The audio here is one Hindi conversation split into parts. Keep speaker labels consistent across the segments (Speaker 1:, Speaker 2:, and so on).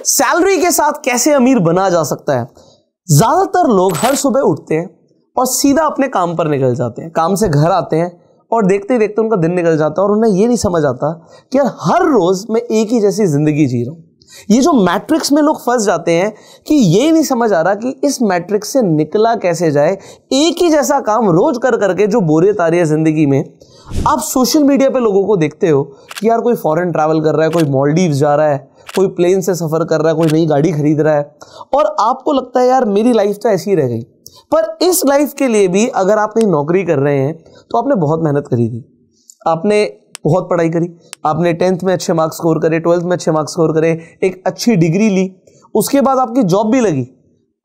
Speaker 1: सैलरी के साथ कैसे अमीर बना जा सकता है। ज्यादातर लोग हर सुबह उठते हैं और सीधा अपने काम पर निकल जाते हैं, काम से घर आते हैं और देखते ही देखते उनका दिन निकल जाता है और उन्हें ये नहीं समझ आता कि यार हर रोज मैं एक ही जैसी जिंदगी जी रहा हूं। ये जो मैट्रिक्स में लोग फंस जाते हैं कि ये नहीं समझ आ रहा कि इस मैट्रिक्स से निकला कैसे जाए। एक ही जैसा काम रोज कर करके जो बोरियत आ रही है जिंदगी में। आप सोशल मीडिया पे लोगों को देखते हो कि यार कोई फॉरेन ट्रैवल कर रहा है, कोई मालदीव्स जा रहा है, कोई प्लेन से सफर कर रहा है, कोई नई गाड़ी खरीद रहा है और आपको लगता है यार मेरी लाइफ तो ऐसी ही रह गई। पर इस लाइफ के लिए भी अगर आप कहीं नौकरी कर रहे हैं तो आपने बहुत मेहनत करी थी, आपने बहुत पढ़ाई करी, आपने 10th में अच्छे मार्क्स स्कोर करे, 12th में अच्छे मार्क्स स्कोर करे, एक अच्छी डिग्री ली, उसके बाद आपकी जॉब भी लगी।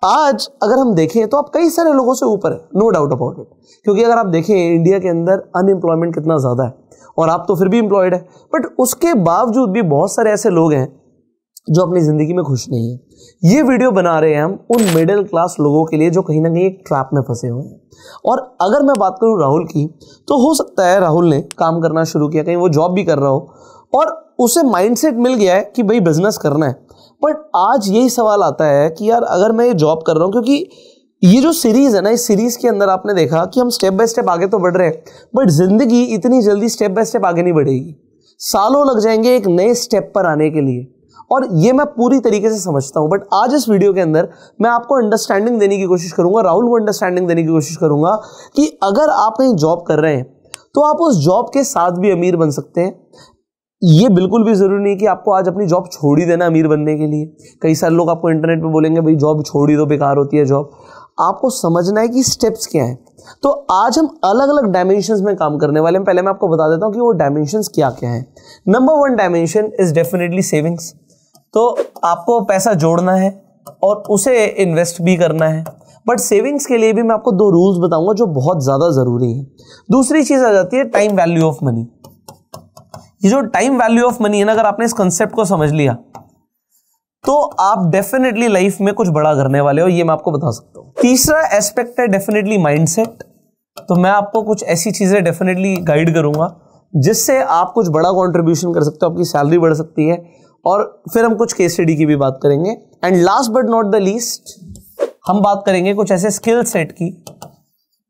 Speaker 1: आज अगर हम देखें तो आप कई सारे लोगों से ऊपर है, नो डाउट अबाउट इट। क्योंकि अगर आप देखें इंडिया के अंदर अनएम्प्लॉयमेंट कितना ज़्यादा है और आप तो फिर भी एम्प्लॉयड है, बट उसके बावजूद भी बहुत सारे ऐसे लोग हैं जो अपनी ज़िंदगी में खुश नहीं है। ये वीडियो बना रहे हैं हम उन मिडिल क्लास लोगों के लिए जो कहीं ना कहीं एक ट्रैप में फंसे हुए हैं। और अगर मैं बात करूं राहुल की, तो हो सकता है राहुल ने काम करना शुरू किया, कहीं वो जॉब भी कर रहा हो और उसे माइंडसेट मिल गया है कि भाई बिजनेस करना है। बट आज यही सवाल आता है कि यार अगर मैं ये जॉब कर रहा हूँ, क्योंकि ये जो सीरीज है ना, इस सीरीज के अंदर आपने देखा कि हम स्टेप बाय स्टेप आगे तो बढ़ रहे हैं, बट जिंदगी इतनी जल्दी स्टेप बाय स्टेप आगे नहीं बढ़ेगी। सालों लग जाएंगे एक नए स्टेप पर आने के लिए, और ये मैं पूरी तरीके से समझता हूं। बट आज इस वीडियो के अंदर मैं आपको अंडरस्टैंडिंग देने की कोशिश करूंगा, राहुल को अंडरस्टैंडिंग देने की कोशिश करूंगा कि अगर आप कहीं जॉब कर रहे हैं तो आप उस जॉब के साथ भी अमीर बन सकते हैं। ये बिल्कुल भी जरूरी नहीं कि आपको आज अपनी जॉब छोड़ ही देना अमीर बनने के लिए। कई सारे लोग आपको इंटरनेट पे बोलेंगे भाई जॉब छोड़ ही दो, बेकार होती है जॉब। आपको समझना है कि स्टेप्स क्या हैं। तो आज हम अलग अलग डायमेंशंस में काम करने वाले हैं। पहले मैं आपको बता देता हूं कि वो डायमेंशंस क्या क्या हैं। Number 1 dimension is definitely savings. तो आपको पैसा जोड़ना है और उसे इन्वेस्ट भी करना है, बट सेविंग्स के लिए भी मैं आपको 2 रूल्स बताऊंगा जो बहुत ज्यादा जरूरी है। दूसरी चीज आ जाती है टाइम वैल्यू ऑफ मनी। ये जो टाइम वैल्यू ऑफ मनी है ना, अगर आपने इस कंसेप्ट को समझ लिया तो आप डेफिनेटली लाइफ में कुछ बड़ा करने वाले हो, ये मैं आपको बता सकता हूं। तीसरा एस्पेक्ट है डेफिनेटली माइंडसेट। तो मैं आपको कुछ ऐसी चीजें डेफिनेटली गाइड करूंगा जिससे आप कुछ बड़ा कंट्रीब्यूशन कर सकते हो, आपकी सैलरी बढ़ सकती है। और फिर हम कुछ केस स्टडी की भी बात करेंगे। And last but not the least, हम बात करेंगे कुछ ऐसे स्किल सेट की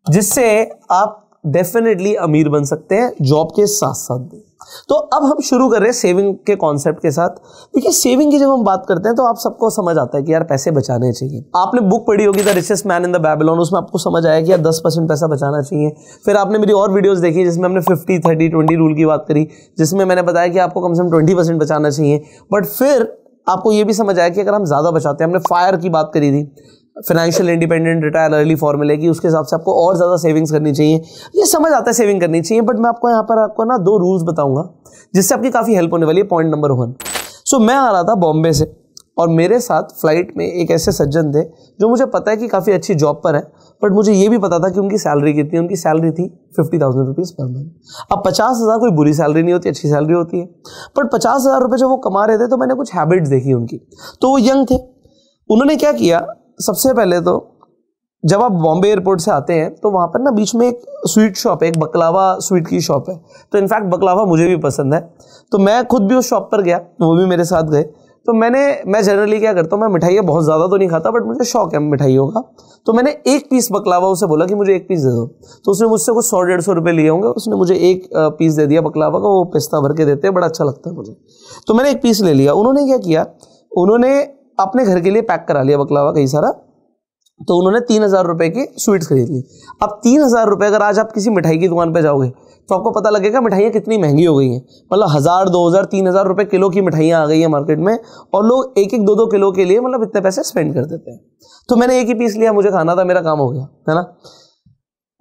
Speaker 1: जिससे आप डेफिनेटली अमीर बन सकते हैं जॉब के साथ साथ भी। तो अब हम शुरू कर रहे हैं सेविंग के कॉन्सेप्ट के साथ। देखिए सेविंग की जब हम बात करते हैं तो आप सबको समझ आता है कि यार पैसे बचाने चाहिए। आपने बुक पढ़ी होगी the richest man in the Babylon, उसमें आपको समझ आया कि यार 10% पैसा बचाना चाहिए। फिर आपने मेरी और वीडियोस देखी जिसमें हमने 50-30-20 रूल की बात करी, जिसमें मैंने बताया कि आपको कम से कम 20% बचाना चाहिए। बट फिर आपको ये भी समझ आया कि अगर हम ज्यादा बचाते हैं, हमने फायर की बात करी थी, फाइनेंशियल इंडिपेंडेंट रिटायर अर्ली फॉर्मूले की, उसके हिसाब से आपको और ज्यादा सेविंग्स करनी चाहिए। ये समझ आता है सेविंग करनी चाहिए, बट मैं आपको यहाँ पर आपको ना 2 रूल्स बताऊंगा जिससे आपकी काफी हेल्प होने वाली है। पॉइंट नंबर 1, सो मैं आ रहा था बॉम्बे से और मेरे साथ फ्लाइट में एक ऐसे सज्जन थे जो मुझे पता है कि काफी अच्छी जॉब पर है, बट मुझे ये भी पता था कि उनकी सैलरी कितनी है। उनकी सैलरी थी 50,000 रुपीज पर मंथ। अब 50,000 कोई बुरी सैलरी नहीं होती, अच्छी सैलरी होती है, बट 50,000 रुपये जब वो कमा रहे थे तो मैंने कुछ हैबिट्स देखी उनकी। तो वो यंग थे, उन्होंने क्या किया, सबसे पहले तो जब आप बॉम्बे एयरपोर्ट से आते हैं तो वहां पर ना बीच में एक स्वीट शॉप है, एक बकलावा स्वीट की शॉप है। तो इनफैक्ट बकलावा मुझे भी पसंद है, तो मैं खुद भी उस शॉप पर गया, वो भी मेरे साथ गए। तो मैं जनरली क्या करता हूँ, मैं मिठाइयाँ बहुत ज़्यादा तो नहीं खाता, बट मुझे शौक है मिठाइयों का। तो मैंने 1 पीस बकलावा उसे बोला कि मुझे 1 पीस दे दो। तो उसने मुझसे कुछ 100-150 रुपये लिए होंगे, उसने मुझे 1 पीस दे दिया बकलावा का। वो पिस्ता भर के देते हैं, बड़ा अच्छा लगता है मुझे। तो मैंने 1 पीस ले लिया। उन्होंने क्या किया, उन्होंने अपने घर के लिए पैक करा लिया बकलावा कई सारा। तो उन्होंने 3,000 रुपए की स्वीट्स खरीद ली। अब 3,000 रुपए, अगर आज आप किसी मिठाई की दुकान पे जाओगे तो आपको पता लगेगा मिठाइयाँ कितनी महंगी हो गई हैं। मतलब 1,000, 2,000, 3,000 रुपए किलो की मिठाइयाँ आ गई हैं मार्केट में, और लोग 1-1, 2-2 किलो के लिए मतलब इतने पैसे स्पेंड कर देते हैं। तो मैंने 1 ही पीस लिया, मुझे खाना था, मेरा काम हो गया, है ना।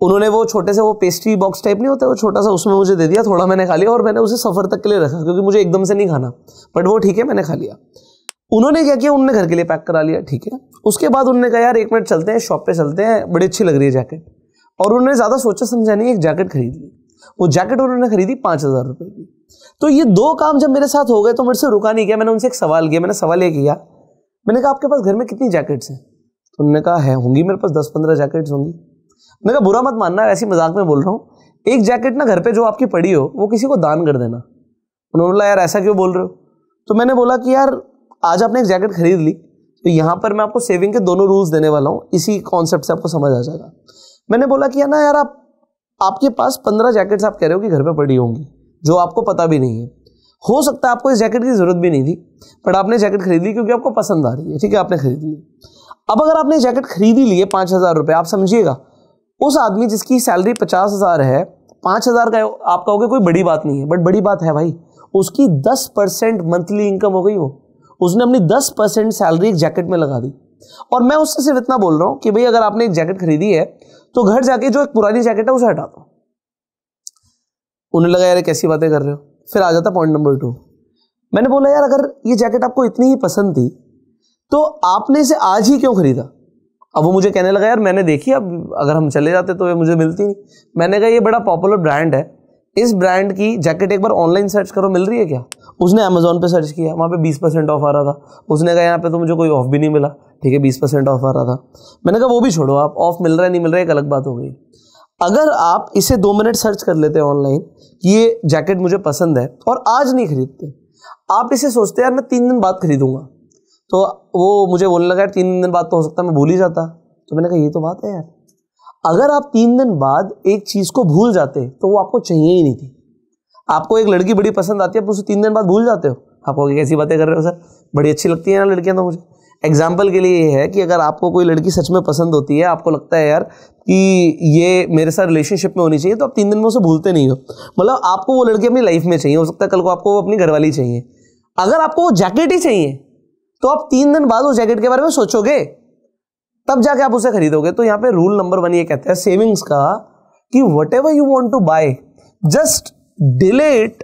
Speaker 1: उन्होंने वो छोटे से वो पेस्ट्री बॉक्स टाइप नहीं होता, वो छोटा सा, उसमें मुझे दे दिया। थोड़ा मैंने खा लिया और मैंने उसे सफर तक के लिए रखा क्योंकि मुझे एकदम से नहीं खाना, बट वो ठीक है, मैंने खा लिया। उन्होंने क्या किया, उन्होंने घर के लिए पैक करा लिया, ठीक है। उसके बाद उन्होंने कहा यार 1 मिनट चलते हैं शॉप पे, चलते हैं, बड़ी अच्छी लग रही है जैकेट। और उन्होंने ज्यादा सोचा समझा नहीं, एक जैकेट खरीद ली। वो जैकेट उन्होंने खरीदी 5,000 रुपए की। तो ये 2 काम जब मेरे साथ हो गए तो मेरे से रुका नहीं गया। मैंने उनसे एक सवाल किया। मैंने सवाल ये किया, मैंने कहा आपके पास घर में कितनी जैकेट्स हैं? तो उन्होंने कहा है, होंगी मेरे पास 10-15 जैकेट्स होंगी। मैंने कहा बुरा मत मानना, ऐसी मजाक में बोल रहा हूँ, एक जैकेट ना घर पे जो आपकी पड़ी हो वो किसी को दान कर देना। उन्होंने बोला यार ऐसा क्यों बोल रहे हो? तो मैंने बोला कि यार आज आपने एक जैकेट खरीद ली, तो यहाँ पर मैं आपको सेविंग के दोनों रूल्स देने वाला हूँ, इसी कॉन्सेप्ट से आपको समझ आ जाएगा। मैंने बोला कि ना यार आपके पास 15 जैकेट्स आप कह रहे हो कि घर पे पड़ी होंगी, जो आपको पता भी नहीं है। हो सकता है आपको इस जैकेट की जरूरत भी नहीं थी, बट आपने जैकेट खरीद ली क्योंकि आपको पसंद आ रही है, ठीक है, आपने खरीद ली। अब अगर आपने जैकेट खरीद ही ली है 5,000 रुपये, आप समझिएगा उस आदमी जिसकी सैलरी 50,000 है, 5,000 का आप कहोगे कोई बड़ी बात नहीं है, बट बड़ी बात है भाई। उसकी 10% मंथली इनकम हो गई, उसने अपनी 10% सैलरी एक जैकेट में लगा दी। और मैं उससे सिर्फ इतना बोल रहा हूं कि भाई अगर आपने एक जैकेट खरीदी है तो घर जाके जो एक पुरानी जैकेट है उसे हटा दो। उन्हें लगा यार कैसी बातें कर रहे हो। फिर आ जाता पॉइंट नंबर 2। मैंने बोला यार अगर ये जैकेट आपको इतनी ही पसंद थी तो आपने इसे आज ही क्यों खरीदा। अब वो मुझे कहने लगा यार मैंने देखी, अब अगर हम चले जाते तो ये मुझे मिलती नहीं। मैंने कहा ये बड़ा पॉपुलर ब्रांड है, इस ब्रांड की जैकेट एक बार ऑनलाइन सर्च करो, मिल रही है क्या। उसने अमेजोन पे सर्च किया, वहाँ पे 20% ऑफ आ रहा था। उसने कहा यहाँ पे तो मुझे कोई ऑफ भी नहीं मिला, ठीक है 20% ऑफ आ रहा था। मैंने कहा वो भी छोड़ो, आप ऑफ मिल रहा है नहीं मिल रहा है एक अलग बात हो गई। अगर आप इसे 2 मिनट सर्च कर लेते हैं ऑनलाइन कि ये जैकेट मुझे पसंद है और आज नहीं खरीदते, आप इसे सोचते यार मैं 3 दिन बाद खरीदूंगा, तो वो मुझे बोलने लगा यार 3 दिन बाद तो हो सकता है मैं भूल ही जाता। तो मैंने कहा ये तो बात है यार, अगर आप 3 दिन बाद एक चीज को भूल जाते तो वो आपको चाहिए ही नहीं थी। आपको एक लड़की बड़ी पसंद आती है, आप उसे 3 दिन बाद भूल जाते हो। आपको कैसी बातें कर रहे हो सर, बड़ी अच्छी लगती है ना लड़कियां तो मुझे। एग्जाम्पल के लिए ये है कि अगर आपको कोई लड़की सच में पसंद होती है, आपको लगता है यार कि ये मेरे साथ रिलेशनशिप में होनी चाहिए, तो आप 3 दिन में उसे भूलते नहीं हो। मतलब आपको वो लड़की अपनी लाइफ में चाहिए, हो सकता है कल को आपको वो अपनी घरवाली चाहिए। अगर आपको वो जैकेट ही चाहिए तो आप 3 दिन बाद उस जैकेट के बारे में सोचोगे, तब जाके आप उसे खरीदोगे। तो यहाँ पे रूल नंबर 1 ये कहता है सेविंग्स का कि whatever you want to buy just delay it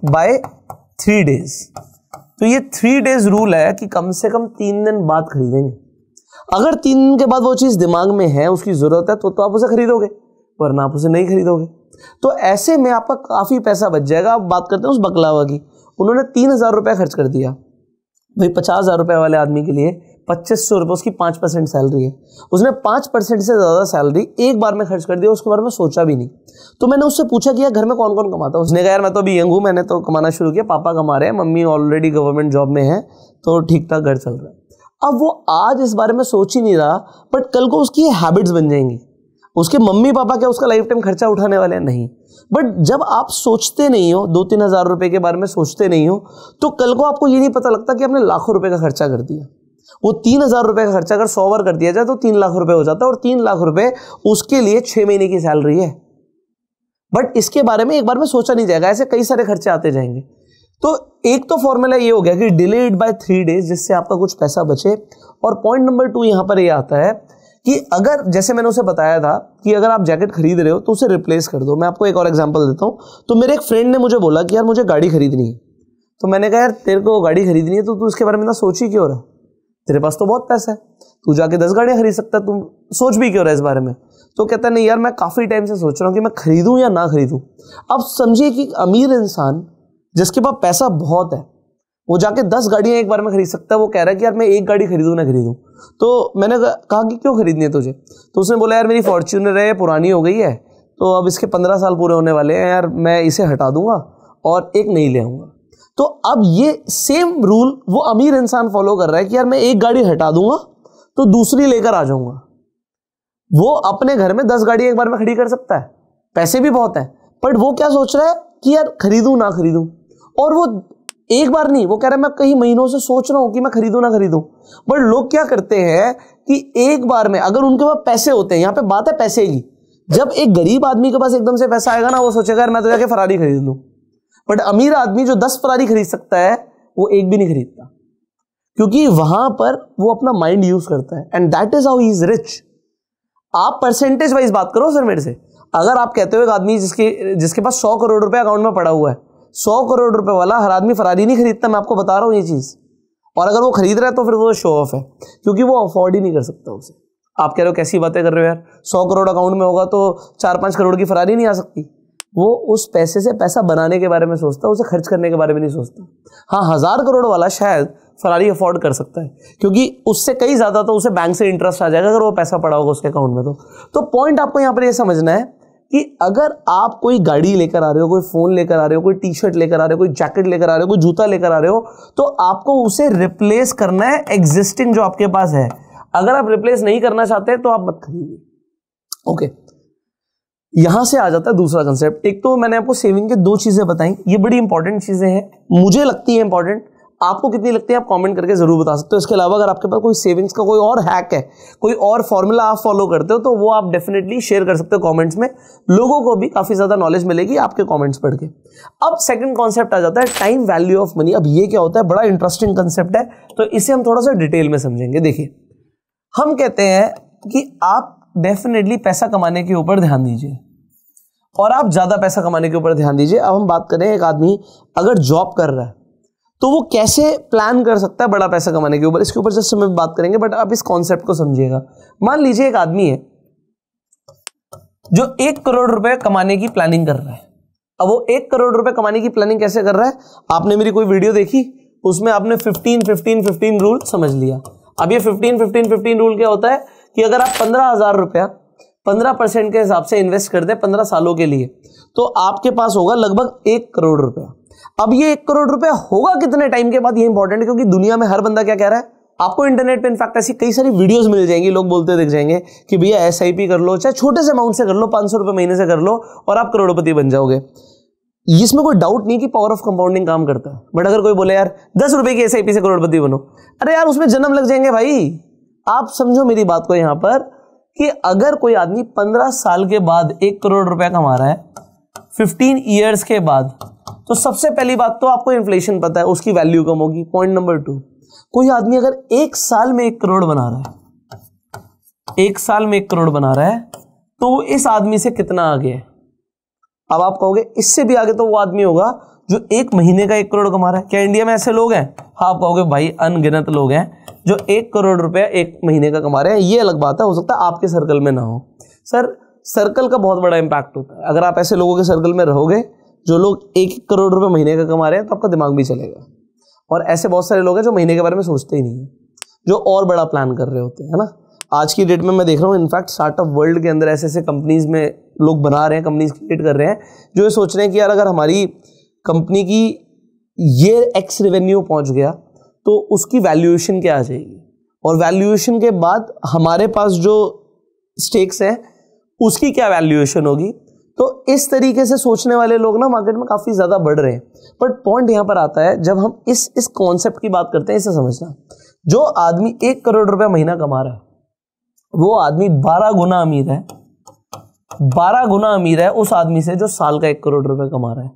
Speaker 1: by 3 days। तो ये 3 days रूल है कि कम से कम 3 दिन बाद खरीदेंगे। अगर 3 दिन के बाद वो चीज दिमाग में है, उसकी जरूरत है, तो आप उसे खरीदोगे, वरना आप उसे नहीं खरीदोगे। तो ऐसे में आपका काफी पैसा बच जाएगा। अब बात करते हैं उस बकलावा की। उन्होंने 3,000 रुपया खर्च कर दिया भाई। 50,000 रुपए वाले आदमी के लिए 2,500 रुपये उसकी 5% सैलरी है। उसने 5% से ज्यादा सैलरी एक बार में खर्च कर दिया, उसके बारे में सोचा भी नहीं। तो मैंने उससे पूछा कि यार घर में कौन कौन कमाता है। उसने कहा यार मैं तो अभी यंग हूं, मैंने तो कमाना शुरू किया, पापा कमा रहे हैं, मम्मी ऑलरेडी गवर्नमेंट जॉब में है, तो ठीक ठाक घर चल रहा है। अब वो आज इस बारे में सोच ही नहीं रहा, बट कल को उसकी हैबिट्स बन जाएंगी। उसके मम्मी पापा क्या उसका लाइफ टाइम खर्चा उठाने वाले हैं? नहीं। बट जब आप सोचते नहीं हो, 2-3 हज़ार रुपए के बारे में सोचते नहीं हो, तो कल को आपको ये नहीं पता लगता कि आपने लाखों रुपए का खर्चा कर दिया। वो 3,000 रुपए का खर्चा अगर 100 बार कर दिया जाए तो 3 लाख रुपए हो जाता है, और 3 लाख रुपए उसके लिए 6 महीने की सैलरी है। बट इसके बारे में एक बार में सोचा नहीं जाएगा, ऐसे कई सारे खर्चे आते जाएंगे। तो एक तो फॉर्मूला ये हो गया कि डिले इट बाय 3 days, जिससे आपका कुछ पैसा बचे। और पॉइंट नंबर 2 यहां पर ये आता है कि अगर जैसे मैंने उसे बताया था कि अगर आप जैकेट खरीद रहे हो तो उसे रिप्लेस कर दो। मैं आपको एक और एग्जांपल देता हूं। तो मेरे एक फ्रेंड ने मुझे बोला कि यार मुझे गाड़ी खरीदनी है। तो मैंने कहा यार तेरे को गाड़ी खरीदनी है तो तू इसके बारे में ना सोच ही क्यों रहा, तेरे पास तो बहुत पैसा है, तू जाके 10 गाड़ियां खरीद सकता है, तुम सोच भी क्यों रहा है इस बारे में। तो कहता नहीं यार मैं काफी टाइम से सोच रहा हूं कि मैं खरीदूं या ना खरीदूं। अब समझिए कि अमीर इंसान जिसके पास पैसा बहुत है वो जाके 10 गाड़ियां एक बार में खरीद सकता है, वो कह रहा है कि यार मैं एक गाड़ी खरीदूं ना खरीदूं। तो मैंने कहा कि क्यों खरीदनी है तुझे। तो उसने बोला यार मेरी फॉर्च्यूनर है, पुरानी हो गई है, तो अब इसके 15 साल पूरे होने वाले हैं यार, मैं इसे हटा दूंगा और एक नई ले आऊंगा। तो अब ये सेम रूल वो अमीर इंसान फॉलो कर रहा है कि यार मैं एक गाड़ी हटा दूंगा तो दूसरी लेकर आ जाऊंगा। वो अपने घर में 10 गाड़ी एक बार में खड़ी कर सकता है, पैसे भी बहुत है, बट वो क्या सोच रहा है कि यार खरीदूं ना खरीदूं। और वो एक बार नहीं, वो कह रहा है मैं कई महीनों से सोच रहा हूं कि मैं खरीदूं ना खरीदूं। बट लोग क्या करते हैं कि एक बार में, अगर उनके पास पैसे होते हैं, यहां पे बात है पैसे की, जब एक गरीब आदमी के पास एकदम से पैसा आएगा ना, वो सोचेगा यार मैं तो जाके फरारी खरीद लूं। बट अमीर आदमी जो 10 फरारी खरीद सकता है वो एक भी नहीं खरीदता, क्योंकि वहां पर वो अपना माइंड यूज करता है। And that is how he is rich. आप परसेंटेज वाइज बात करो सर मेरे से। अगर आप कहते हो एक आदमी जिसके पास 100 करोड़ रुपए अकाउंट में पड़ा हुआ है, 100 करोड़ रुपए वाला हर आदमी फरारी नहीं खरीदता, मैं आपको बता रहा हूं ये चीज। और अगर वो खरीद रहा है तो फिर वो शो ऑफ है, क्योंकि वो अफोर्ड ही नहीं कर सकता उसे। आप कह रहे हो कैसी बातें कर रहे हो यार, 100 करोड़ अकाउंट में होगा तो 4-5 करोड़ की फरारी नहीं आ सकती। वो उस पैसे से पैसा बनाने के बारे में सोचता है, उसे खर्च करने के बारे में नहीं सोचता। हाँ, 1000 करोड़ वाला शायद फरारी अफोर्ड कर सकता है, क्योंकि उससे कई ज्यादा तो उसे बैंक से इंटरेस्ट आ जाएगा अगर वो पैसा पड़ा होगा उसके अकाउंट में। तो पॉइंट आपको यहां पर ये समझना है कि अगर आप कोई गाड़ी लेकर आ रहे हो, कोई फोन लेकर आ रहे हो, कोई टी शर्ट लेकर आ रहे हो, कोई जैकेट लेकर आ रहे हो, कोई जूता लेकर आ रहे हो, तो आपको उसे रिप्लेस करना है एग्जिस्टिंग जो आपके पास है। अगर आप रिप्लेस नहीं करना चाहते तो आप मत खरीदिए। ओके, यहां से आ जाता है दूसरा कंसेप्ट। एक तो मैंने आपको सेविंग के दो चीजें बताई, ये बड़ी इंपॉर्टेंट चीजें हैं, मुझे लगती है इंपॉर्टेंट, आपको कितनी लगती है आप कमेंट करके जरूर बता सकते हो। इसके अलावा अगर आपके पास कोई सेविंग्स का कोई और हैक है, कोई और फॉर्मूला आप फॉलो करते हो, तो वो आप डेफिनेटली शेयर कर सकते हो कमेंट्स में। लोगों को भी काफी ज्यादा नॉलेज मिलेगी आपके कमेंट्स पढ़ के। अब सेकंड कॉन्सेप्ट आ जाता है टाइम वैल्यू ऑफ मनी। अब ये क्या होता है, बड़ा इंटरेस्टिंग कंसेप्ट है, तो इसे हम थोड़ा सा डिटेल में समझेंगे। देखिए, हम कहते हैं कि आप डेफिनेटली पैसा कमाने के ऊपर ध्यान दीजिए और आप ज्यादा पैसा कमाने के ऊपर ध्यान दीजिए। अब हम बात करें, एक आदमी अगर जॉब कर रहा है तो वो कैसे प्लान कर सकता है बड़ा पैसा कमाने के ऊपर, इसके ऊपर जस्ट हम बात करेंगे, बट आप इस कॉन्सेप्ट को समझिएगा। मान लीजिए एक आदमी है जो 1 करोड़ रुपए कमाने की प्लानिंग कर रहा है। अब वो 1 करोड़ रुपए कमाने की प्लानिंग कैसे कर रहा है, आपने मेरी कोई वीडियो देखी, उसमें आपने 15-15-15 रूल समझ लिया। अब ये 15-15-15 रूल क्या होता है कि अगर आप 15,000 रुपया 15% के हिसाब से इन्वेस्ट कर दे 15 सालों के लिए, तो आपके पास होगा लगभग 1 करोड़ रुपया। अब ये 1 करोड़ रुपया होगा कितने टाइम के बाद, ये इंपॉर्टेंट है, क्योंकि दुनिया में हर बंदा क्या कह रहा है, आपको इंटरनेट पे इनफैक्ट ऐसी कई सारी वीडियोस मिल जाएंगी, लोग बोलते दिख जाएंगे कि भैया SIP कर लो, चाहे छोटे से अमाउंट से कर लो, 500 रुपए महीने से कर लो और आप करोड़पति बन जाओगे। इसमें कोई डाउट नहीं कि पावर ऑफ कंपाउंडिंग काम करता है। बट अगर कोई बोले यार 10 रुपए की SIP से करोड़पति बनो, अरे यार उसमें जन्म लग जाएंगे भाई। आप समझो मेरी बात को यहां पर कि अगर कोई आदमी 15 साल के बाद 1 करोड़ रुपया कमा रहा है 15 ईयर्स के बाद, तो सबसे पहली बात तो आपको इन्फ्लेशन पता है, उसकी वैल्यू कम होगी। पॉइंट नंबर 2, कोई आदमी अगर 1 साल में 1 करोड़ बना रहा है, 1 साल में 1 करोड़ बना रहा है, तो इस आदमी से कितना आगे है। अब आप कहोगे इससे भी आगे तो वो आदमी होगा जो 1 महीने का 1 करोड़ कमा रहा है। क्या इंडिया में ऐसे लोग हैं? हाँ, आप कहोगे भाई अनगिनत लोग हैं जो 1 करोड़ रुपया 1 महीने का कमा रहे हैं। ये अलग बात है, हो सकता है आपके सर्कल में ना हो। सर, सर्कल का बहुत बड़ा इंपैक्ट होता है। अगर आप ऐसे लोगों के सर्कल में रहोगे जो लोग 1 करोड़ रुपए महीने का कमा रहे हैं, तो आपका दिमाग भी चलेगा। और ऐसे बहुत सारे लोग हैं जो महीने के बारे में सोचते ही नहीं है, जो और बड़ा प्लान कर रहे होते हैं, है ना। आज की डेट में मैं देख रहा हूँ इनफैक्ट स्टार्टअप वर्ल्ड के अंदर ऐसे ऐसे कंपनीज में लोग बना रहे हैं, कंपनीज क्रिएट कर रहे हैं, जो ये सोच रहे हैं कि यार अगर हमारी कंपनी की ये X रेवेन्यू पहुंच गया तो उसकी वैल्यूएशन क्या आ जाएगी, और वैल्यूएशन के बाद हमारे पास जो स्टेक्स हैं उसकी क्या वैल्यूएशन होगी। तो इस तरीके से सोचने वाले लोग ना मार्केट में काफी ज्यादा बढ़ रहे हैं। बट पॉइंट यहां पर आता है, जब हम इस कॉन्सेप्ट की बात करते हैं, इसे समझना, जो आदमी 1 करोड़ रुपया महीना कमा रहा है वो आदमी 12 गुना अमीर है, 12 गुना अमीर है उस आदमी से जो साल का 1 करोड़ रुपया कमा रहा है।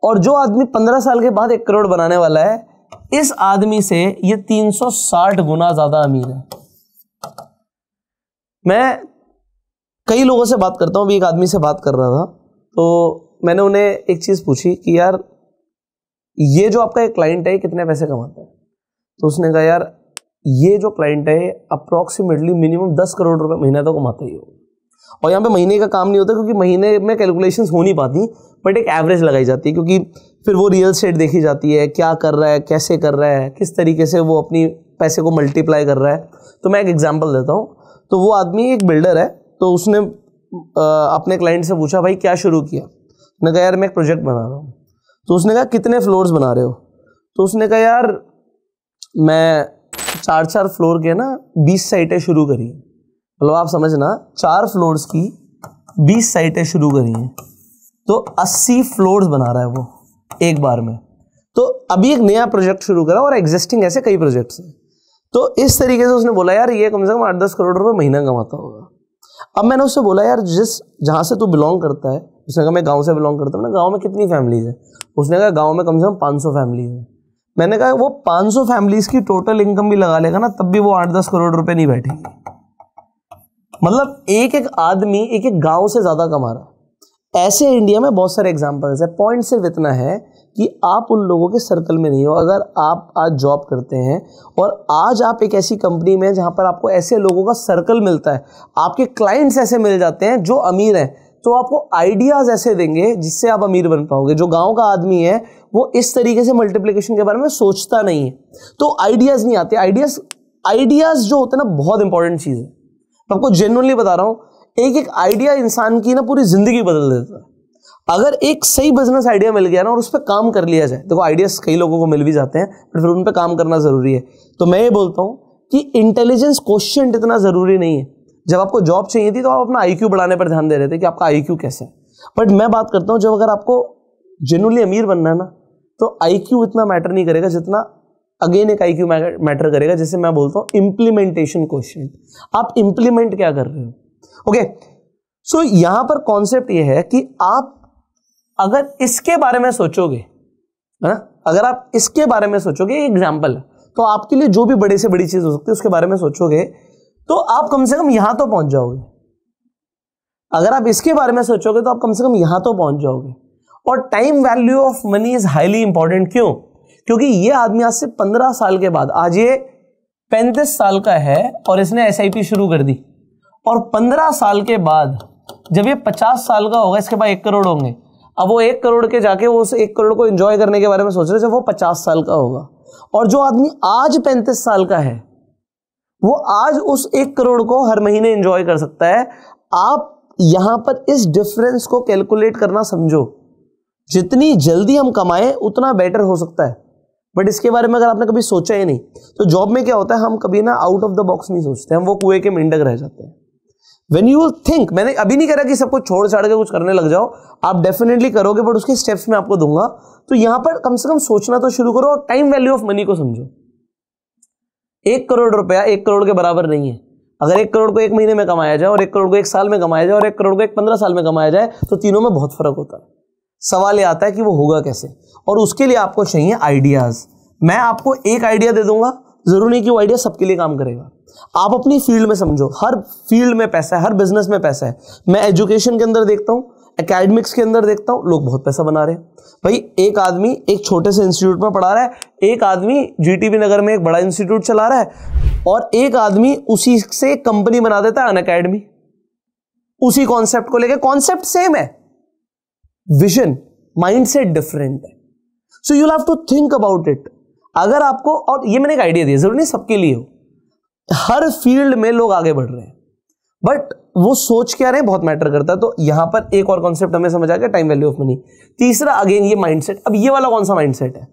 Speaker 1: और जो आदमी 15 साल के बाद 1 करोड़ बनाने वाला है, इस आदमी से ये 360 गुना ज्यादा अमीर है। मैं कई लोगों से बात करता हूं, अभी एक आदमी से बात कर रहा था, तो मैंने उन्हें एक चीज पूछी कि यार ये जो आपका एक क्लाइंट है कितने पैसे कमाता है। तो उसने कहा यार ये जो क्लाइंट है अप्रोक्सीमेटली मिनिमम 10 करोड़ रुपए महीना तो कमाता ही होगा। और यहाँ पे महीने का काम नहीं होता, क्योंकि महीने में कैलकुलेशंस हो नहीं पाती, बट एक एवरेज लगाई जाती है, क्योंकि फिर वो रियल एस्टेट देखी जाती है, क्या कर रहा है, कैसे कर रहा है, किस तरीके से वो अपनी पैसे को मल्टीप्लाई कर रहा है। तो मैं एक एग्जांपल देता हूँ। तो वो आदमी एक बिल्डर है, तो उसने अपने क्लाइंट से पूछा भाई क्या शुरू किया। उसने कहा यार मैं एक प्रोजेक्ट बना रहा हूँ। तो उसने कहा कितने फ्लोर्स बना रहे हो। तो उसने कहा यार मैं 4-4 फ्लोर के ना 20 साइटें शुरू करी, मतलब आप समझना 4 फ्लोर्स की 20 साइटें शुरू करी हैं, तो 80 फ्लोर्स बना रहा है वो एक बार में। तो अभी एक नया प्रोजेक्ट शुरू करा और एग्जिस्टिंग ऐसे कई प्रोजेक्ट्स हैं। तो इस तरीके से उसने बोला यार ये कम से कम 8-10 करोड़ रुपए महीना कमाता होगा। अब मैंने उससे बोला यार जहां से तू बिलोंग करता है, उसने कहा मैं गांव से बिलोंग करता हूँ। ना गांव में कितनी फैमिलीज है? उसने कहा गांव में कम से कम 500 फैमिलीज है। मैंने कहा वो 500 फैमिलीज की टोटल इनकम भी लगा लेगा ना, तब भी वो 8-10 करोड़ रुपए नहीं बैठेगी। मतलब एक एक आदमी एक एक गांव से ज्यादा कमा रहा है। ऐसे इंडिया में बहुत सारे एग्जांपल्स है। पॉइंट सिर्फ इतना है कि आप उन लोगों के सर्कल में नहीं हो। अगर आप आज जॉब करते हैं और आज आप एक ऐसी कंपनी में जहां पर आपको ऐसे लोगों का सर्कल मिलता है, आपके क्लाइंट्स ऐसे मिल जाते हैं जो अमीर हैं, तो आपको आइडियाज ऐसे देंगे जिससे आप अमीर बन पाओगे। जो गांव का आदमी है वो इस तरीके से मल्टीप्लिकेशन के बारे में सोचता नहीं है, तो आइडियाज नहीं आते। आइडियाज जो होते हैं ना, बहुत इंपॉर्टेंट चीज है। मैं आपको जेन्युइनली बता रहा हूं, एक एक आइडिया इंसान की ना पूरी जिंदगी बदल देता है। अगर एक सही बिजनेस आइडिया मिल गया ना और उस पर काम कर लिया जाए, देखो आइडियाज कई लोगों को मिल भी जाते हैं बट फिर उन पर काम करना जरूरी है। तो मैं ये बोलता हूं कि इंटेलिजेंस क्वोशिएंट इतना जरूरी नहीं है। जब आपको जॉब चाहिए थी तो आप अपना आईक्यू बढ़ाने पर ध्यान दे रहे थे कि आपका आईक्यू कैसा है, बट मैं बात करता हूं जब अगर आपको जेन्युइनली अमीर बनना है ना तो आईक्यू इतना मैटर नहीं करेगा जितना अगेन एक आईक्यू मैटर करेगा, जैसे मैं बोलता हूं इम्प्लीमेंटेशन क्वोशिएंट। आप इंप्लीमेंट क्या कर रहे हो। ओके, सो यहां पर कॉन्सेप्ट ये है कि आप अगर इसके बारे में सोचोगे, है ना, अगर आप इसके बारे में सोचोगे, एग्जाम्पल है तो आपके लिए जो भी बड़े से बड़ी चीज हो सकती है उसके बारे में सोचोगे तो आप कम से कम यहां तो पहुंच जाओगे। अगर आप इसके बारे में सोचोगे तो आप कम से कम यहां तो पहुंच जाओगे। और time value of money is highly important. क्यों? क्योंकि ये आदमी आज से 15 साल के बाद, आज ये 35 साल का है और इसने SIP शुरू कर दी, और 15 साल के बाद जब ये 50 साल का होगा, इसके पास 1 करोड़ होंगे। अब वो 1 करोड़ के जाके वो उस 1 करोड़ को एंजॉय करने के बारे में सोच रहे जब वो 50 साल का होगा। और जो आदमी आज 35 साल का है वो आज उस 1 करोड़ को हर महीने एंजॉय कर सकता है। आप यहां पर इस डिफरेंस को कैलकुलेट करना समझो। जितनी जल्दी हम कमाएं उतना बेटर हो सकता है, बट इसके बारे में अगर आपने कभी सोचा ही नहीं तो जॉब में क्या होता है, हम कभी ना आउट ऑफ द बॉक्स नहीं सोचते, हम वो कुएं के मेंढक रह जाते हैं। When you think, मैंने अभी नहीं कह रहा कि सबको छोड़ छाड़ के कुछ करने लग जाओ, आप डेफिनेटली करोगे बट उसके स्टेप्स मैं आपको दूंगा। तो यहां पर कम से कम सोचना तो शुरू करो और टाइम वैल्यू ऑफ मनी को समझो। 1 करोड़ रुपया 1 करोड़ के बराबर नहीं है। अगर 1 करोड़ को 1 महीने में कमाया जाए और 1 करोड़ को 1 साल में कमाया जाए और 1 करोड़ को 15 साल में कमाया जाए तो तीनों में बहुत फर्क होता है। सवाल ये आता है कि वो होगा कैसे, और उसके लिए आपको चाहिए आइडियाज। मैं आपको एक आइडिया दे दूंगा, जरूरी नहीं कि वो आइडिया सबके लिए काम करेगा। आप अपनी फील्ड में समझो, हर फील्ड में पैसा है, हर बिजनेस में पैसा है। मैं एजुकेशन के अंदर देखता हूं, एकेडमिक्स के अंदर देखता हूं, लोग बहुत पैसा बना रहे हैं। भाई एक आदमी एक छोटे से इंस्टीट्यूट में पढ़ा रहा है, एक आदमी GTB नगर में एक बड़ा इंस्टीट्यूट चला रहा है, और एक आदमी उसी से कंपनी बना देता है, अनअकैडमी। उसी कॉन्सेप्ट को लेकर, कॉन्सेप्ट सेम है, विजन माइंडसेट डिफरेंट है। So you have to think about it. अगर आपको, और ये मैंने एक आइडिया दिया, जरूरी नहीं सबके लिए हो, हर फील्ड में लोग आगे बढ़ रहे हैं बट वो सोच क्या रहे हैं बहुत मैटर करता है। तो यहां पर एक और कॉन्सेप्ट हमें समझ आ गया, टाइम वैल्यू ऑफ मनी। तीसरा अगेन ये माइंडसेट। अब ये वाला कौन सा माइंडसेट है?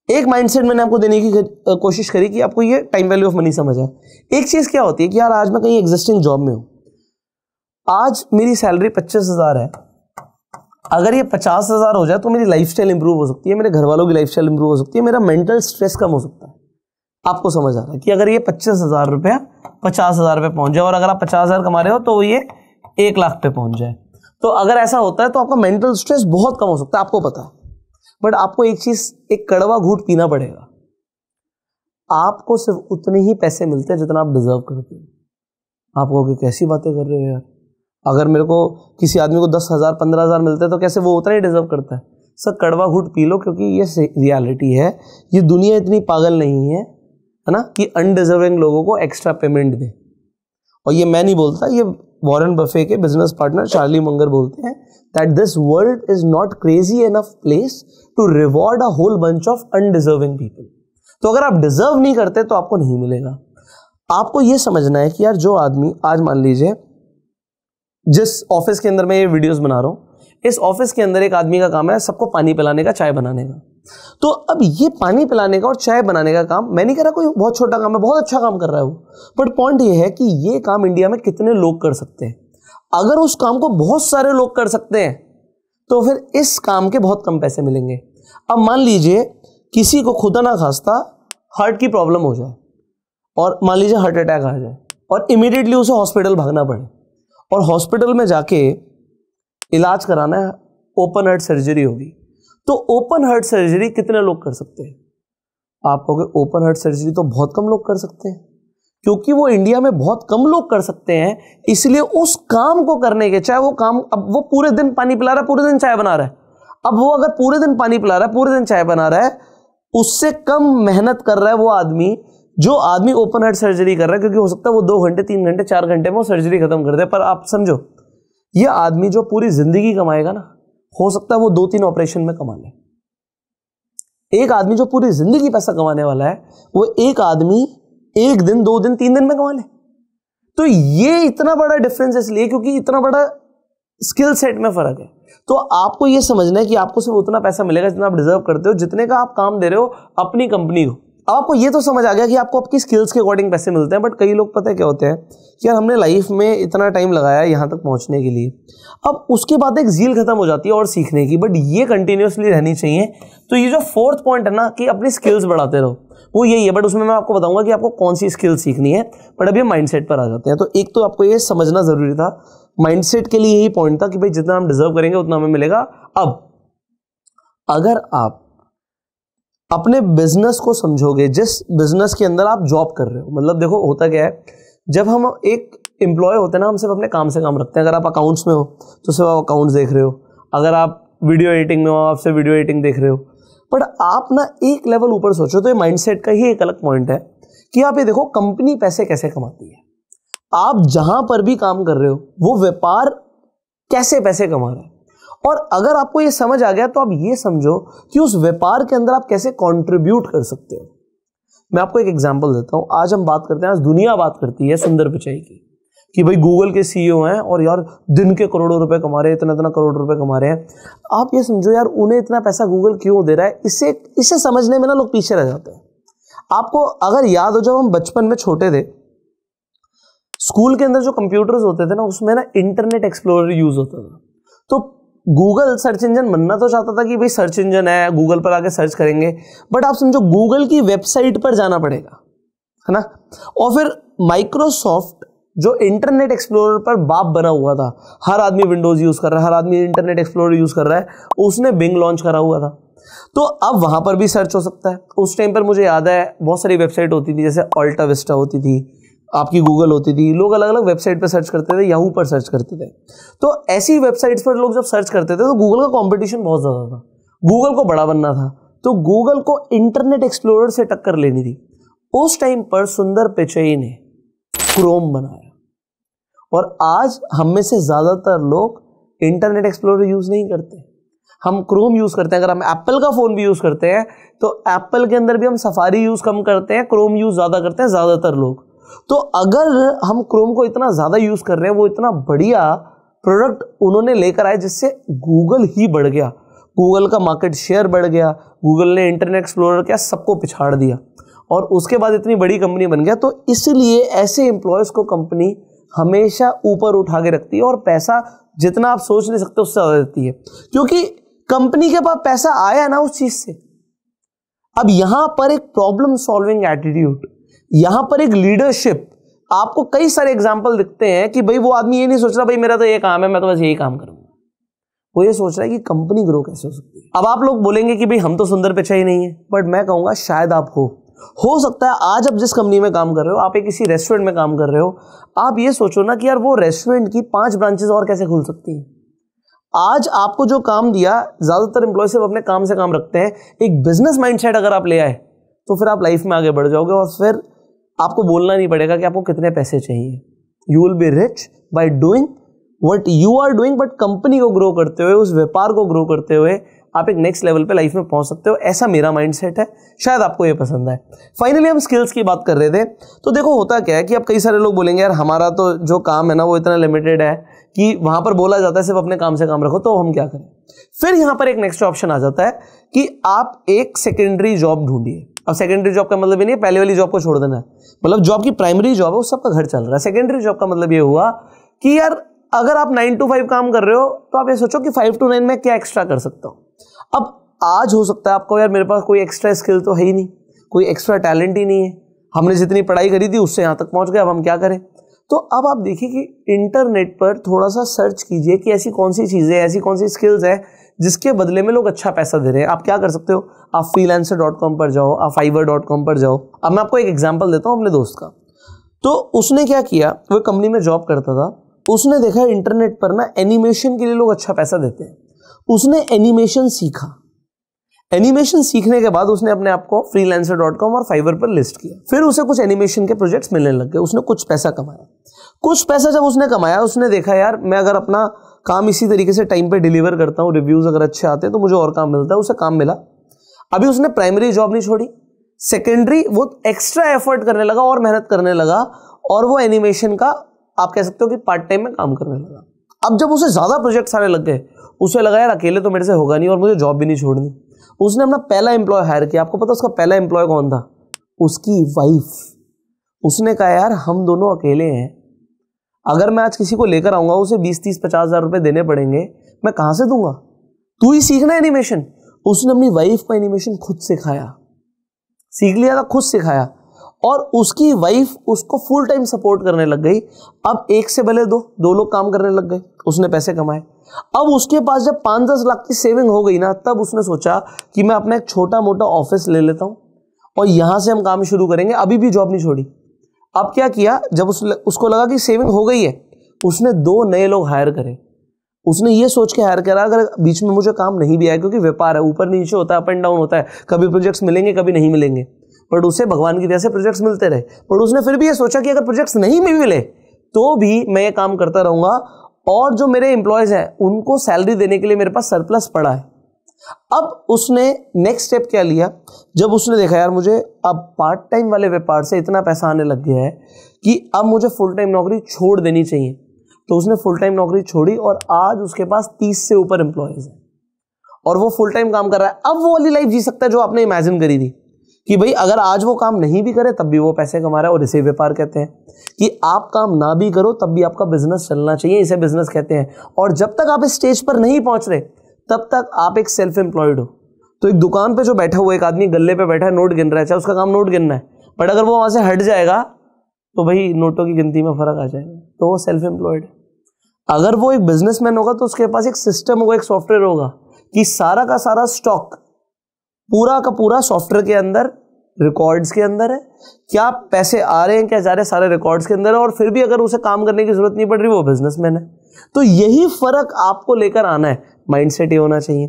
Speaker 1: एक माइंडसेट मैंने आपको देने की कोशिश करी कि आपको ये टाइम वैल्यू ऑफ मनी समझ आए। एक चीज क्या होती है कि यार आज मैं कहीं एग्जिस्टिंग जॉब में हूं, आज मेरी सैलरी 25,000 है, अगर ये 50,000 हो जाए तो मेरी लाइफस्टाइल इंप्रूव हो सकती है, मेरे घर वालों की लाइफस्टाइल इंप्रूव हो सकती है, मेरा मेंटल स्ट्रेस कम हो सकता है। आपको समझ आ रहा है कि अगर ये 25,000 रुपया 50,000 पे पहुंच जाए, और अगर आप 50,000 कमा रहे हो तो ये 1 लाख पे पहुंच जाए, तो अगर ऐसा होता है तो आपका मेंटल स्ट्रेस बहुत कम हो सकता है, आपको पता है। बट आपको एक चीज, एक कड़वा घूंट पीना पड़ेगा। आपको सिर्फ उतने ही पैसे मिलते हैं जितना आप डिजर्व करते हो। आप कहोगे कैसी बातें कर रहे हो यार, अगर मेरे को किसी आदमी को 10,000 15,000 मिलते हैं तो कैसे वो उतना ही डिजर्व करता है। सर कड़वा घूंट पी लो, क्योंकि ये रियलिटी है। ये दुनिया इतनी पागल नहीं है ना कि अनडिजर्विंग लोगों को एक्स्ट्रा पेमेंट दे। और ये मैं नहीं बोलता, ये वॉरेन बफे के बिजनेस पार्टनर चार्ली मंगर बोलते हैं that this world is not crazy enough place to reward a whole bunch of undeserving people. तो अगर आप डिजर्व नहीं करते तो आपको नहीं मिलेगा। आपको ये समझना है कि यार जो आदमी, आज मान लीजिए जिस ऑफिस के अंदर मैं ये वीडियोस बना रहा हूं, इस ऑफिस के अंदर एक आदमी का काम है सबको पानी पिलाने का, चाय बनाने का। तो अब ये पानी पिलाने का और चाय बनाने का काम, मैं नहीं कह रहा कोई बहुत छोटा काम है, बहुत अच्छा काम कर रहा है वो, बट पॉइंट ये है कि ये काम इंडिया में कितने लोग कर सकते हैं। अगर उस काम को बहुत सारे लोग कर सकते हैं तो फिर इस काम के बहुत कम पैसे मिलेंगे। अब मान लीजिए किसी को खुदा ना खास्ता हार्ट की प्रॉब्लम हो जाए, और मान लीजिए हार्ट अटैक आ जाए, और इमीडिएटली उसे हॉस्पिटल भागना पड़े, और हॉस्पिटल में जाके इलाज कराना है, ओपन हार्ट सर्जरी होगी। तो ओपन हार्ट सर्जरी कितने लोग कर सकते हैं? आप कहोगे ओपन हार्ट सर्जरी तो बहुत कम लोग कर सकते हैं, क्योंकि वो इंडिया में बहुत कम लोग कर सकते हैं, इसलिए उस काम को करने के, चाहे वो काम, अब वो पूरे दिन पानी पिला रहा है, पूरे दिन चाय बना रहा है, अब वो अगर पूरे दिन पानी पिला रहा है, पूरे दिन चाय बना रहा है, उससे कम मेहनत कर रहा है वो आदमी, जो आदमी ओपन हार्ट सर्जरी कर रहा है, क्योंकि हो सकता है वो 2 घंटे 3 घंटे 4 घंटे में वो सर्जरी खत्म कर दे। पर आप समझो, ये आदमी जो पूरी जिंदगी कमाएगा ना, हो सकता है वो 2-3 ऑपरेशन में कमा ले। एक आदमी जो पूरी जिंदगी पैसा कमाने वाला है, वो एक आदमी 1 दिन 2 दिन 3 दिन में कमा ले। तो ये इतना बड़ा डिफरेंस इसलिए क्योंकि इतना बड़ा स्किल सेट में फर्क है। तो आपको ये समझना है कि आपको सिर्फ उतना पैसा मिलेगा जितना आप डिजर्व करते हो, जितने का आप काम दे रहे हो अपनी कंपनी को। अब आपको ये तो समझ आ गया कि आपको आपकी स्किल्स के अकॉर्डिंग पैसे मिलते हैं, बट कई लोग पता है क्या होते हैं कि यार हमने लाइफ में इतना टाइम लगाया यहाँ तक पहुँचने के लिए, अब उसके बाद एक ज़ील खत्म हो जाती है और सीखने की, बट ये कंटिन्यूसली रहनी चाहिए। तो ये जो फोर्थ पॉइंट है ना कि अपनी स्किल्स बढ़ाते रहो, वो यही है। बट उसमें मैं आपको बताऊंगा कि आपको कौन सी स्किल सीखनी है। बट अभी हम माइंडसेट पर आ जाते हैं। तो एक तो आपको ये समझना ज़रूरी था, माइंडसेट के लिए यही पॉइंट था कि भाई जितना हम डिजर्व करेंगे उतना हमें मिलेगा। अब अगर आप अपने बिजनेस को समझोगे, जिस बिजनेस के अंदर आप जॉब कर रहे हो, मतलब देखो होता क्या है, जब हम एक एम्प्लॉय होते हैं ना, हम सिर्फ अपने काम से काम रखते हैं। अगर आप अकाउंट्स में हो तो सिर्फ आप अकाउंट्स देख रहे हो, अगर आप वीडियो एडिटिंग में हो आप सिर्फ वीडियो एडिटिंग देख रहे हो। बट आप ना एक लेवल ऊपर सोचो, तो ये माइंडसेट का ही एक अलग पॉइंट है कि आप ये देखो कंपनी पैसे कैसे कमाती है, आप जहां पर भी काम कर रहे हो वो व्यापार कैसे पैसे कमा रहा है। और अगर आपको ये समझ आ गया तो आप ये समझो कि उस व्यापार के अंदर आप कैसे कंट्रीब्यूट कर सकते हो। मैं आपको एक एग्जांपल देता हूं। आज हम बात करते हैं, आज दुनिया बात करती है सुंदर पिचाई की, कि भाई गूगल के सीईओ हैं और यार दिन के करोड़ों रुपए कमा रहे हैं, इतना इतना करोड़ रुपए कमा रहे हैं। आप ये समझो यार उन्हें इतना पैसा गूगल क्यों दे रहा है, इसे समझने में ना लोग पीछे रह जाते हैं। आपको अगर याद हो, जब हम बचपन में छोटे थे, स्कूल के अंदर जो कंप्यूटर्स होते थे ना, उसमें ना इंटरनेट एक्सप्लोरर यूज होता था। तो गूगल सर्च इंजन बनना तो चाहता था कि भाई सर्च इंजन है, गूगल पर आके सर्च करेंगे, बट आप समझो गूगल की वेबसाइट पर जाना पड़ेगा, है ना। और फिर माइक्रोसॉफ्ट जो इंटरनेट एक्सप्लोरर पर बाप बना हुआ था, हर आदमी विंडोज यूज कर रहा है, हर आदमी इंटरनेट एक्सप्लोरर यूज कर रहा है, उसने बिंग लॉन्च करा हुआ था। तो अब वहां पर भी सर्च हो सकता है। उस टाइम पर मुझे याद है बहुत सारी वेबसाइट होती थी, जैसे अल्टा विस्टा होती थी, आपकी गूगल होती थी, लोग अलग अलग वेबसाइट पर सर्च करते थे, याहू पर सर्च करते थे। तो ऐसी वेबसाइट्स पर लोग जब सर्च करते थे तो गूगल का कंपटीशन बहुत ज़्यादा था, गूगल को बड़ा बनना था, तो गूगल को इंटरनेट एक्सप्लोरर से टक्कर लेनी थी। उस टाइम पर सुंदर पिचई ने क्रोम बनाया, और आज हम में से ज़्यादातर लोग इंटरनेट एक्सप्लोरर यूज़ नहीं करते, हम क्रोम यूज़ करते हैं। अगर हम एप्पल का फ़ोन भी यूज़ करते हैं तो एप्पल के अंदर भी हम सफारी यूज़ कम करते हैं, क्रोम यूज़ ज़्यादा करते हैं ज़्यादातर लोग। तो अगर हम क्रोम को इतना ज़्यादा यूज़ कर रहे हैं, वो इतना बढ़िया प्रोडक्ट उन्होंने लेकर आए जिससे गूगल ही बढ़ गया, गूगल का मार्केट शेयर बढ़ गया, गूगल ने इंटरनेट एक्सप्लोरर क्या सबको पिछाड़ दिया, और उसके बाद इतनी बड़ी कंपनी बन गया। तो इसलिए ऐसे एम्प्लॉयज़ को कंपनी हमेशा ऊपर उठा के रखती है, और पैसा जितना आप सोच नहीं सकते उससे ज़्यादा देती है, क्योंकि कंपनी के पास पैसा आया ना उस चीज़ से। अब यहां पर एक प्रॉब्लम सॉल्विंग एटीट्यूड, यहां पर एक लीडरशिप, आपको कई सारे एग्जांपल दिखते हैं कि भाई वो आदमी ये नहीं सोच रहा भाई मेरा तो ये काम है, मैं तो बस यही काम करूंगा, वो ये सोच रहा है कि कंपनी ग्रो कैसे हो सकती है। अब आप लोग बोलेंगे कि भाई हम तो सुंदर पिचाई नहीं है, बट मैं कहूंगा शायद आप हो सकता है आज आप जिस कंपनी में काम कर रहे हो, आप एक किसी रेस्टोरेंट में काम कर रहे हो, आप ये सोचो ना कि यार वो रेस्टोरेंट की 5 ब्रांचेस और कैसे खुल सकती हैं। आज आपको जो काम दिया, ज्यादातर एम्प्लॉय सिर्फ अपने काम से काम रखते हैं। एक बिजनेस माइंडसेट अगर आप ले आए तो फिर आप लाइफ में आगे बढ़ जाओगे, और फिर आपको बोलना नहीं पड़ेगा कि आपको कितने पैसे चाहिए। You will be rich by doing what you are doing, but company को ग्रो करते हुए, उस व्यापार को ग्रो करते हुए आप एक नेक्स्ट लेवल पे लाइफ में पहुंच सकते हो। ऐसा मेरा माइंडसेट है, शायद आपको ये पसंद आए। फाइनली हम स्किल्स की बात कर रहे थे, तो देखो होता क्या है कि अब कई सारे लोग बोलेंगे यार हमारा तो जो काम है ना वो इतना लिमिटेड है कि वहां पर बोला जाता है सिर्फ अपने काम से काम रखो, तो हम क्या करें। फिर यहां पर एक नेक्स्ट ऑप्शन आ जाता है कि आप एक सेकेंडरी जॉब ढूंढिए। अब सेकेंडरी जॉब का मतलब ये नहीं है पहले वाली जॉब को छोड़ देना है, मतलब जॉब की प्राइमरी जॉब है उस सबका घर चल रहा है। सेकेंडरी जॉब का मतलब ये हुआ कि यार अगर आप 9 to 5 काम कर रहे हो तो आप ये सोचो कि 5 to 9 में क्या एक्स्ट्रा कर सकता हूं। अब आज हो सकता है आपको यार मेरे पास कोई एक्स्ट्रा स्किल तो है ही नहीं, कोई एक्स्ट्रा टैलेंट ही नहीं है, हमने जितनी पढ़ाई करी थी उससे यहाँ तक पहुँच गए, अब हम क्या करें। तो अब आप देखिए कि इंटरनेट पर थोड़ा सा सर्च कीजिए कि ऐसी कौन सी चीज़ें, ऐसी कौन सी स्किल्स है जिसके बदले में लोग अच्छा पैसा दे रहे हैं। आप क्या कर सकते हो, आप freelancer.com पर जाओ, आप fiverr.com पर जाओ। अब मैं आपको एक एग्जांपल देता हूँ अपने दोस्त का। तो उसने क्या किया, वो कंपनी में जॉब करता था, उसने देखा इंटरनेट पर ना एनिमेशन के लिए लोग अच्छा पैसा देते हैं, उसने एनिमेशन सीखा। एनिमेशन सीखने के बाद उसने अपने आप को freelancer.com और फाइवर पर लिस्ट किया। फिर उसे कुछ एनिमेशन के प्रोजेक्ट्स मिलने लग गए, उसने कुछ पैसा कमाया। कुछ पैसा जब उसने कमाया, उसने देखा यार मैं अगर अपना काम इसी तरीके से टाइम पे डिलीवर करता हूँ, रिव्यूज अगर अच्छे आते हैं तो मुझे और काम मिलता है, उसे काम मिला। अभी उसने प्राइमरी जॉब नहीं छोड़ी, सेकेंडरी वो एक्स्ट्रा एफर्ट करने लगा और मेहनत करने लगा और वो एनिमेशन का आप कह सकते हो कि पार्ट टाइम में काम करने लगा। अब जब उसे ज्यादा प्रोजेक्ट्स आने लग गए, उसे लगा यार अकेले तो मेरे से होगा नहीं और मुझे जॉब भी नहीं छोड़नी। उसने अपना पहला एम्प्लॉय हायर किया। आपको पता उसका पहला एम्प्लॉय कौन था? उसकी वाइफ। उसने कहा यार हम दोनों अकेले हैं, अगर मैं आज किसी को लेकर आऊंगा उसे 20-30-50 हज़ार रुपए देने पड़ेंगे, मैं कहां से दूंगा, तू ही सीखना एनिमेशन। उसने अपनी वाइफ को एनिमेशन खुद सिखाया, सीख लिया था, खुद सिखाया और उसकी वाइफ उसको फुल टाइम सपोर्ट करने लग गई। अब एक से भले दो लोग काम करने लग गए, उसने पैसे कमाए। अब उसके पास जब 5-10 लाख की सेविंग हो गई ना, तब उसने सोचा कि मैं अपना एक छोटा मोटा ऑफिस ले लेता हूं और यहां से हम काम शुरू करेंगे। अभी भी जॉब नहीं छोड़ी। अब क्या किया, जब उसको लगा कि सेविंग हो गई है, उसने 2 नए लोग हायर करे। उसने ये सोच के हायर करा अगर बीच में मुझे काम नहीं भी आया, क्योंकि व्यापार है, ऊपर नीचे होता है, अप एंड डाउन होता है, कभी प्रोजेक्ट्स मिलेंगे कभी नहीं मिलेंगे, बट उसे भगवान की दया से प्रोजेक्ट्स मिलते रहे। बट उसने फिर भी ये सोचा कि अगर प्रोजेक्ट्स नहीं भी मिले तो भी मैं ये काम करता रहूंगा और जो मेरे एम्प्लॉयज हैं उनको सैलरी देने के लिए मेरे पास सरप्लस पड़ा है। अब उसने नेक्स्ट स्टेप क्या लिया, जब उसने देखा यार मुझे अब पार्ट टाइम वाले व्यापार से इतना पैसा आने लग गया है कि अब मुझे फुल टाइम नौकरी छोड़ देनी चाहिए, तो उसने फुल टाइम नौकरी छोड़ी और आज उसके पास 30 से ऊपर एम्प्लॉयज हैं और वो फुल टाइम काम कर रहा है। अब वो वाली लाइफ जी सकता है जो आपने इमेजिन करी थी कि भाई अगर आज वो काम नहीं भी करे तब भी वो पैसे कमा रहा है। और इसे व्यापार कहते हैं कि आप काम ना भी करो तब भी आपका बिजनेस चलना चाहिए, इसे बिजनेस कहते हैं। और जब तक आप इस स्टेज पर नहीं पहुंच रहे तब तक आप एक सेल्फ एम्प्लॉयड हो। तो एक दुकान पे जो बैठा हुआ एक आदमी गल्ले पे बैठा है, नोट गिन रहा है, चाहे उसका काम नोट गिनना है, बट अगर वो वहां से हट जाएगा तो भाई नोटों की गिनती में फर्क आ जाएगा, तो वो सेल्फ एम्प्लॉयड है। अगर वो एक बिजनेसमैन होगा तो उसके पास एक सिस्टम होगा, एक सॉफ्टवेयर होगा कि सारा का सारा स्टॉक पूरा का पूरा सॉफ्टवेयर के अंदर रिकॉर्ड्स के अंदर है, क्या पैसे आ रहे हैं क्या जा रहे हैं सारे रिकॉर्ड्स के अंदर है, और फिर भी अगर उसे काम करने की जरूरत नहीं पड़ रही वो बिजनेसमैन है। तो यही फर्क आपको लेकर आना है, माइंडसेट ये होना चाहिए।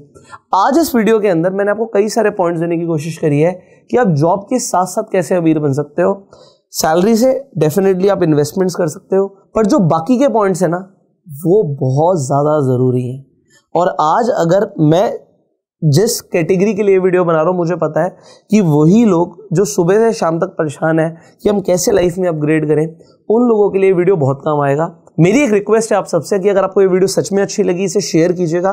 Speaker 1: आज इस वीडियो के अंदर मैंने आपको कई सारे पॉइंट्स देने की कोशिश करी है कि आप जॉब के साथ साथ कैसे अमीर बन सकते हो। सैलरी से डेफिनेटली आप इन्वेस्टमेंट्स कर सकते हो, पर जो बाकी के पॉइंट्स है ना वो बहुत ज्यादा जरूरी है। और आज अगर मैं जिस कैटेगरी के लिए वीडियो बना रहा हूं, मुझे पता है कि वही लोग जो सुबह से शाम तक परेशान है कि हम कैसे लाइफ में अपग्रेड करें, उन लोगों के लिए वीडियो बहुत काम आएगा। मेरी एक रिक्वेस्ट है आप सबसे कि अगर आपको ये वीडियो सच में अच्छी लगी, इसे शेयर कीजिएगा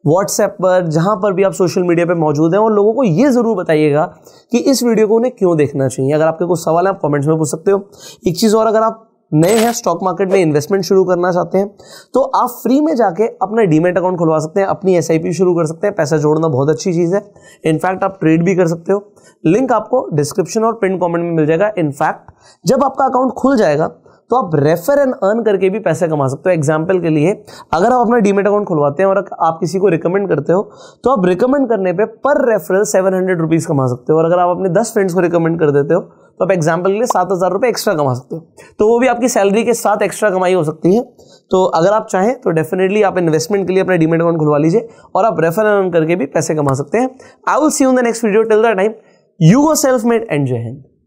Speaker 1: व्हाट्सएप पर, जहां पर भी आप सोशल मीडिया पे मौजूद हैं, और लोगों को ये जरूर बताइएगा कि इस वीडियो को उन्हें क्यों देखना चाहिए। अगर आपके कुछ सवाल है आप कमेंट्स में पूछ सकते हो। एक चीज और, अगर आप नए हैं, स्टॉक मार्केट में इन्वेस्टमेंट शुरू करना चाहते हैं, तो आप फ्री में जाके अपना डीमैट अकाउंट खुलवा सकते हैं, अपनी एसआईपी शुरू कर सकते हैं। पैसा जोड़ना बहुत अच्छी चीज है, इनफैक्ट आप ट्रेड भी कर सकते हो। लिंक आपको डिस्क्रिप्शन और पिन कमेंट में मिल जाएगा। इनफैक्ट जब आपका अकाउंट खुल जाएगा तो आप रेफर एंड अर्न करके भी पैसे कमा सकते हो। एग्जाम्पल के लिए, अगर आप अपना डीमैट अकाउंट खुलवाते हैं और आप किसी को रिकमेंड करते हो, तो आप रिकमेंड करने पे पर रेफरल 700 रुपीज कमा सकते हो। और अगर आप अपने 10 फ्रेंड्स को रिकमेंड कर देते हो तो आप एग्जाम्पल के लिए 7,000 रुपये एक्स्ट्रा कमा सकते हो। तो वो भी आपकी सैलरी के साथ एक्स्ट्रा कमाई हो सकती है। तो अगर आप चाहें तो डेफिनेटली आप इन्वेस्टमेंट के लिए अपना डीमैट अकाउंट खुलवा लीजिए और आप रेफर एंड अर्न करके भी पैसे कमा सकते हैं। I will see you in the next video. Till that time, you go self made and जय हिंद।